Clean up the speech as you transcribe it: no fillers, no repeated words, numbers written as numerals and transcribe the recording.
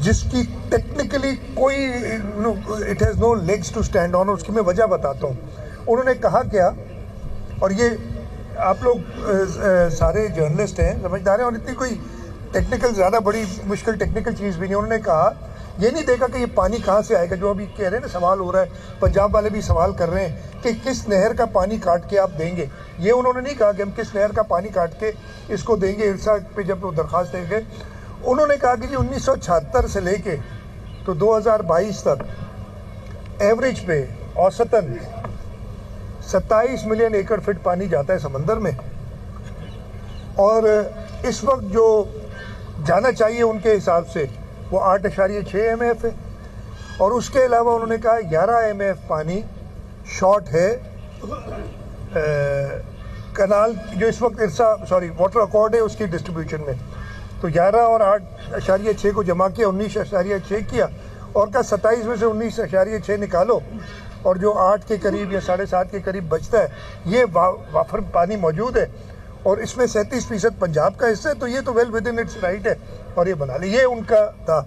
جس کی ٹیکنیکلی کوئی it has no legs to stand on. اس کی میں وجہ بتاتا ہوں. انہوں نے کہا کیا, اور یہ آپ لوگ سارے جرنلسٹ ہیں, سمجھدار ہیں, اور اتنی کوئی ٹیکنیکل زیادہ بڑی مشکل ٹیکنیکل چیز بھی نہیں. انہوں نے کہا یہ نہیں دیکھا کہ یہ پانی کہاں سے آئے گا, جو ابھی کہہ رہے ہیں نا سوال ہو رہا ہے, پنجاب والے بھی سوال کر رہے ہیں کہ کس نہر کا پانی کاٹ کے آپ دیں گے. یہ انہوں نے نہیں کہا کہ ہم کس نہر کا پانی کاٹ کے اس کو دیں گے. ارسا پہ جب وہ درخواست دیں گے, انہوں نے کہا کہ جی 1976 سے لے کے تو 2022 تک ایوریج پہ اوسطاً 27 ملین ایکڑ فٹ پانی جاتا ہے سمندر میں, اور اس وقت جو جانا چاہیے ان کے حساب سے وہ 8.6 MF ہے. اور اس کے علاوہ انہوں نے کہا 11 MF پانی شارٹ ہے کنال جو اس وقت واٹر اکارڈ ہے اس کی ڈسٹریبیوشن میں. تو 11 اور 8.6 کو جمع کیا 19.6 کیا, اور کا 27 میں سے 19.6 نکالو, اور جو 8 کے قریب یا 7.5 کے قریب بچتا ہے, یہ وافر پانی موجود ہے, اور اس میں 37% پنجاب کا حصہ ہے. تو یہ تو well within its right ہے, اور یہ بنا لے. یہ ان کا تھا.